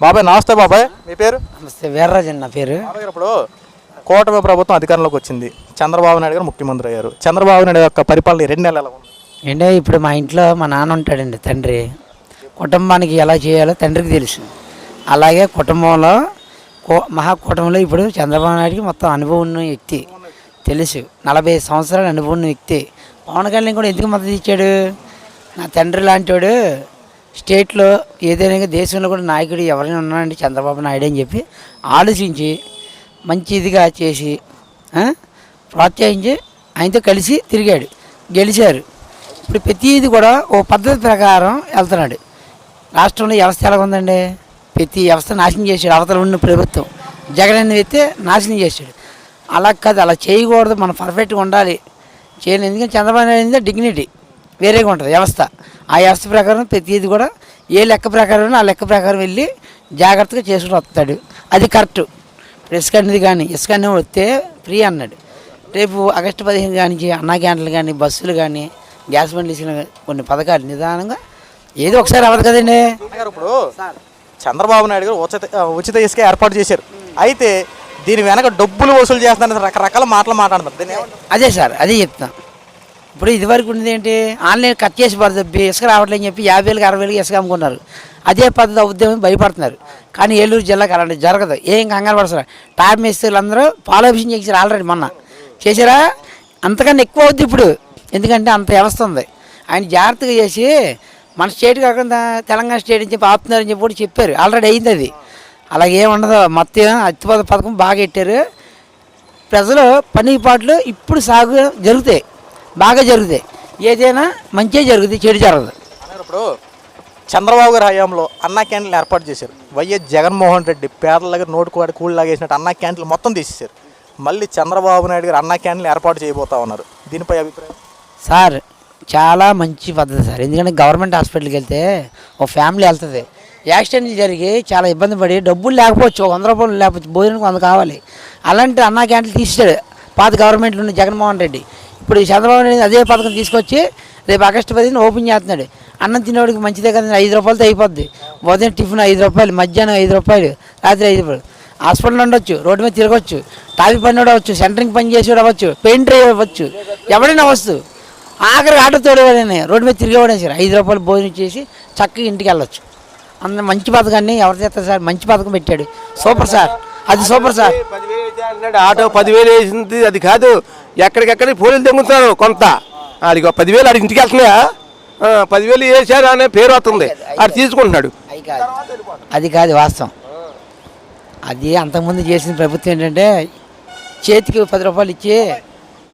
బాబాయ్ నమస్తే బాబాయ్, మీ పేరు? నమస్తే, వీర్రాజు అండి నా పేరు. ఇప్పుడు కూటమి ప్రభుత్వం అధికారంలోకి వచ్చింది, చంద్రబాబు నాయుడు గారు ముఖ్యమంత్రి అయ్యారు. చంద్రబాబు నాయుడు యొక్క పరిపాలన 2 నెలలు ఎలా ఉంది? అంటే ఇప్పుడు మా ఇంట్లో మా నాన్న ఉంటాడండి, తండ్రి. కుటుంబానికి ఎలా చేయాలో తండ్రికి తెలుసు. అలాగే కుటుంబంలో మహాకూటమిలో ఇప్పుడు చంద్రబాబు నాయుడికి మొత్తం అనుభవం ఉన్న వ్యక్తి తెలుసు. 45 సంవత్సరాల అనుభవం ఉన్న వ్యక్తి. పవన్ కళ్యాణ్ కూడా ఎందుకు మద్దతు ఇచ్చాడు? నా తండ్రి లాంటి వాడు స్టేట్లో ఏదైనా దేశంలో కూడా నాయకుడు ఎవరైనా ఉన్నాడంటే చంద్రబాబు నాయుడు అని చెప్పి ఆలోచించి మంచి ఇదిగా చేసి ప్రోత్సహించి ఆయనతో కలిసి తిరిగాడు, గెలిచారు. ఇప్పుడు ప్రతిది కూడా ఓ పద్ధతి ప్రకారం వెళ్తున్నాడు. రాష్ట్రంలో వ్యవస్థ ఎలా ఉందండి? ప్రతి వ్యవస్థ నాశనం చేశాడు. అవతల ఉన్న ప్రభుత్వం జగన్ అనే వ్యక్తి నాశనం చేశాడు. అలా కాదు, అలా చేయకూడదు. మనం పర్ఫెక్ట్గా ఉండాలి చేయలేదు. ఎందుకంటే చంద్రబాబు నాయుడు డిగ్నిటీ వేరేగా ఉంటుంది వ్యవస్థ. ఆ వ్యవస్థ ప్రకారం ప్రతిది కూడా ఏ లెక్క ప్రకారం ఆ లెక్క ప్రకారం వెళ్ళి జాగ్రత్తగా చేసుకుని వస్తాడు. అది కరెక్ట్. ఇసుక అనేది కానీ ఇసుక అనేది వస్తే ఫ్రీ అన్నాడు. రేపు ఆగస్టు 15 కానీ అన్నా క్యాంటీన్లు కానీ బస్సులు కానీ గ్యాస్ బండ్లు ఇచ్చిన కొన్ని పథకాలు నిదానంగా ఏదో ఒకసారి అవ్వదు కదండి. ఇప్పుడు చంద్రబాబు నాయుడు గారు ఉచిత ఇసుక ఏర్పాటు చేశారు. అయితే దీని వెనక డబ్బులు వసూలు చేస్తున్నారు, రకరకాల మాటలు మాట్లాడుతున్నారు. అదే సార్, అదే చెప్తాను. ఇప్పుడు ఇదివరకు ఉండేది ఏంటి? ఆన్లైన్ కట్ చేసి పడుతుంది, ఇసుక రావట్లేని చెప్పి 50,000 60,000 ఇసుక అమ్ముకున్నారు. అదే పద్ధతి అవుద్దామని భయపడుతున్నారు. కానీ ఏలూరు జిల్లాకి అలాంటి జరగదు. ఏం కంగారు పడుతున్నారు. టాప్ మిస్త్రీలు అందరూ పాలాభిషేకం చేశారు ఆల్రెడీ, మొన్న చేశారా. అంతకన్నా ఎక్కువ అవుద్ది ఇప్పుడు, ఎందుకంటే అంత వ్యవస్థ ఉంది. ఆయన జాగ్రత్తగా చేసి మన స్టేట్ కాకుండా తెలంగాణ స్టేట్ అని చెప్పి ఆపుతున్నారని చెప్పి కూడా చెప్పారు. ఆల్రెడీ అయింది అది. అలాగే ఉండదు. మొత్తం అత్తిపద పథకం బాగా పెట్టారు. ప్రజలు పనిపాట్లు ఇప్పుడు సాగు జరుగుతాయి, బాగా జరుగుతాయి. ఏదైనా మంచిగా జరుగుతుంది, చెడు జరగదు. ఇప్పుడు చంద్రబాబు గారి హయాంలో అన్నా క్యాంటీన్లు ఏర్పాటు చేశారు. వైఎస్ జగన్మోహన్ రెడ్డి పేదల దగ్గర నోటుకు కూలి లాగేసినట్టు అన్నా క్యాంటీన్లు మొత్తం తీసేశారు. మళ్ళీ చంద్రబాబు నాయుడు గారు అన్నా క్యాంటీన్లు ఏర్పాటు చేయబోతా ఉన్నారు. దీనిపై అభిప్రాయం? సార్ చాలా మంచి పద్ధతి సార్. ఎందుకంటే గవర్నమెంట్ హాస్పిటల్కి వెళ్తే ఒక ఫ్యామిలీ వెళ్తుంది, యాక్సిడెంట్లు జరిగి చాలా ఇబ్బంది పడి డబ్బులు లేకపోవచ్చు, 100 రూపాయలు లేకపోతే భోజనం 100 కావాలి. అలాంటి అన్నా క్యాంటీన్లు తీసాడు పాత గవర్నమెంట్లో ఉన్న జగన్మోహన్ రెడ్డి. ఇప్పుడు చంద్రబాబు నాయుడు అదే పథకం తీసుకొచ్చి రేపు ఆగస్టు 15 ఓపెన్ చేస్తున్నాడు. అన్నం తినేవాడికి మంచిదే కదా, 5 రూపాయలతో అయిపోద్ది. ఉదయం టిఫిన్ 5 రూపాయలు, మధ్యాహ్నం 5 రూపాయలు, రాత్రి 5 రూపాయలు. హాస్పిటల్ ఉండొచ్చు, రోడ్డు మీద తిరగవచ్చు, ట్రాఫిక్ పని అవ్వచ్చు, సెంటరింగ్ పని చేసేవాడు అవ్వచ్చు, పెయింట్ డ్రైవర్ అవ్వచ్చు, ఎవడైనా అవ్వచ్చు. ఆఖరికి ఆటో తోడేవాడని రోడ్డు మీద తిరిగేవాడని సార్ 5 రూపాయలు భోజనం చేసి చక్కగా ఇంటికి వెళ్ళొచ్చు. అందులో మంచి పథకాన్ని ఎవరు చేస్తారు సార్? మంచి పథకం పెట్టాడు. సూపర్ సార్, అది సూపర్ సార్. 10,000 ఆటో 10,000 వేసింది, అది కాదు. ఎక్కడికెక్కడ పోలీలు తెంగుతున్నారు కొంత. అడిగి 10,000 అడిగి ఇంటికి వెళ్తున్నాయా? 10,000 వేసారు అనే పేరు వస్తుంది, అది తీసుకుంటున్నాడు. అది కాదు వాస్తవం. అది అంతకుముందు చేసిన ప్రభుత్వం ఏంటంటే చేతికి 10 రూపాయలు ఇచ్చి